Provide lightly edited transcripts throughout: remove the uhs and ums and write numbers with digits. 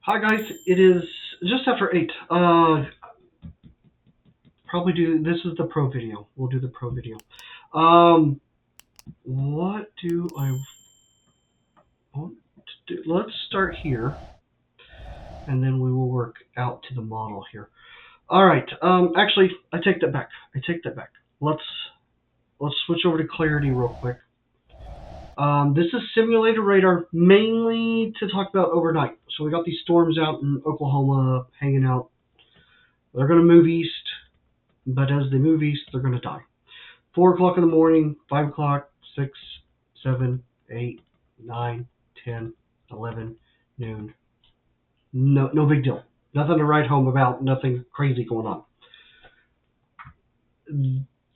Hi guys, it is just after 8. Probably do, this is the pro video. We'll do the pro video. Um, what do I want to do? Let's start here, and then we will work out to the model here. Alright, actually, I take that back. Let's, let's switch over to clarity real quick. This is simulated radar mainly to talk about overnight. So we got these storms out in Oklahoma hanging out. They're going to move east, but as they move east, they're going to die. 4 o'clock in the morning, 5 o'clock, 6, 7, 8, 9, 10, 11, noon. No big deal. Nothing to write home about, nothing crazy going on.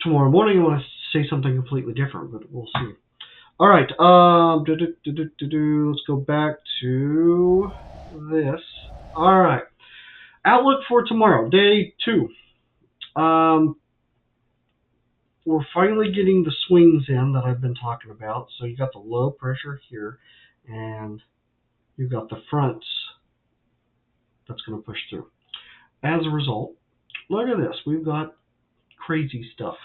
Tomorrow morning, I want to say something completely different, but we'll see. All right, let's go back to this. All right, outlook for tomorrow, day 2. We're finally getting the swings in that I've been talking about. So you got the low pressure here, and you've got the fronts that's going to push through. As a result, look at this. We've got crazy stuff.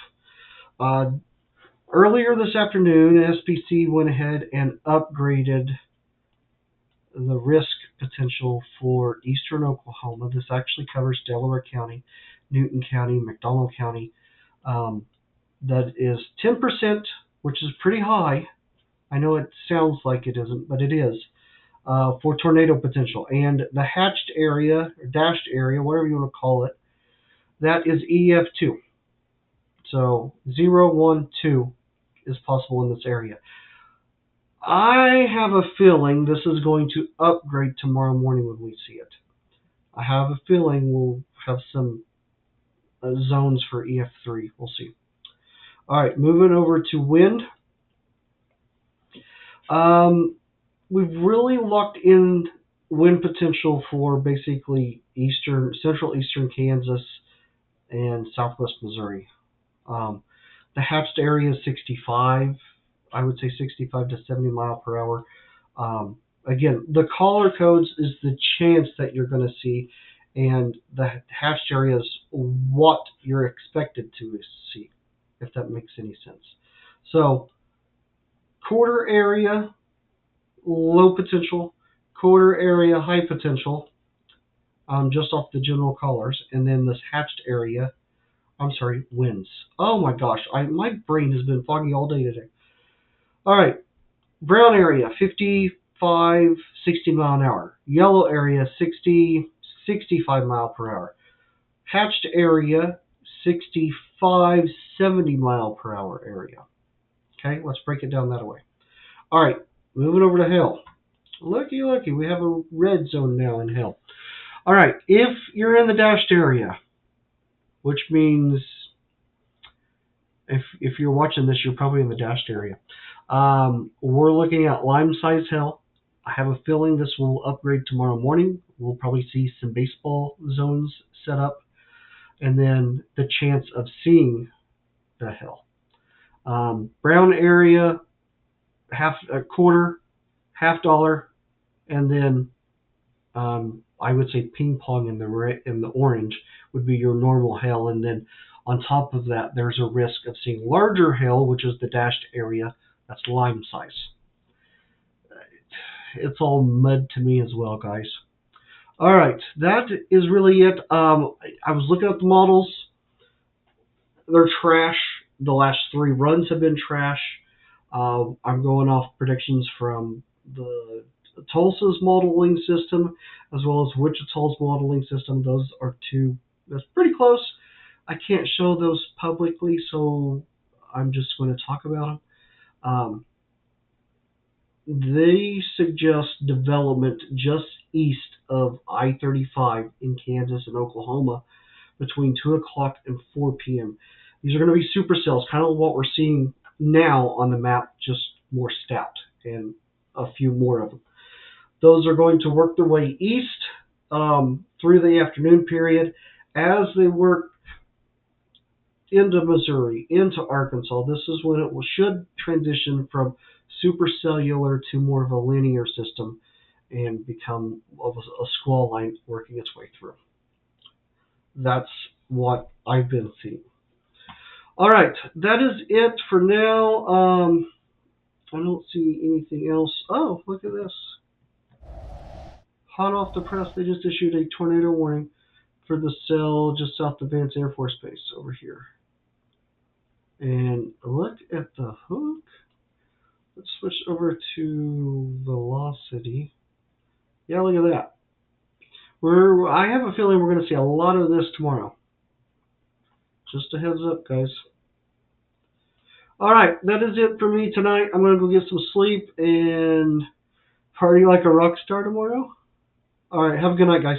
Earlier this afternoon, SPC went ahead and upgraded the risk potential for eastern Oklahoma. This actually covers Delaware County, Newton County, McDonald County. That is 10%, which is pretty high. I know it sounds like it isn't, but it is, for tornado potential. And the hatched area, or dashed area, whatever you want to call it, that is EF2. So 0, 1, 2 is possible in this area. I have a feeling this is going to upgrade tomorrow morning when we see it. I have a feeling we'll have some zones for EF3. We'll see. All right, moving over to wind. We've really locked in wind potential for basically central eastern Kansas and southwest Missouri. The hatched area is 65. I would say 65 to 70 mile per hour. Again, the collar codes is the chance that you're going to see, and the hatched area is what you're expected to see, if that makes any sense. So, quarter area, low potential, quarter area, high potential, just off the general colors, and then this hatched area, winds. Oh my gosh, my brain has been foggy all day today. All right, brown area, 55, 60 mile an hour. Yellow area, 60, 65 mile per hour. Hatched area, 65, 70 mile per hour area. Okay, let's break it down that way. All right, moving over to hail. Looky, we have a red zone now in hail. All right, if you're in the dashed area, which means if you're watching this, you're probably in the dashed area. We're looking at lime-sized hail. I have a feeling this will upgrade tomorrow morning. We'll probably see some baseball zones set up, and then the chance of seeing the hail. Brown area, a quarter, $50, and then I would say ping pong in the orange would be your normal hail, and then on top of that, there's a risk of seeing larger hail, which is the dashed area. That's lime size. It's all mud to me as well, guys. All right, that is really it. I was looking at the models. They're trash. The last 3 runs have been trash. I'm going off predictions from the Tulsa's modeling system as well as Wichita's modeling system. Those are 2. That's pretty close. I can't show those publicly, so I'm just going to talk about them. They suggest development just east of I-35 in Kansas and Oklahoma between 2 o'clock and 4 p.m. These are going to be supercells, kind of what we're seeing now on the map, just more stout and a few more of them. Those are going to work their way east through the afternoon period. As they work into Missouri, into Arkansas, this is when it should transition from supercellular to more of a linear system and become a squall line working its way through. That's what I've been seeing. All right, that is it for now. I don't see anything else. Oh, look at this. Hot off the press, they just issued a tornado warning for the cell just south of Vance Air Force Base over here. And look at the hook. Let's switch over to velocity. Yeah, look at that. I have a feeling we're going to see a lot of this tomorrow. Just a heads up, guys. All right, that is it for me tonight. I'm going to go get some sleep and party like a rock star tomorrow. All right, have a good night, guys.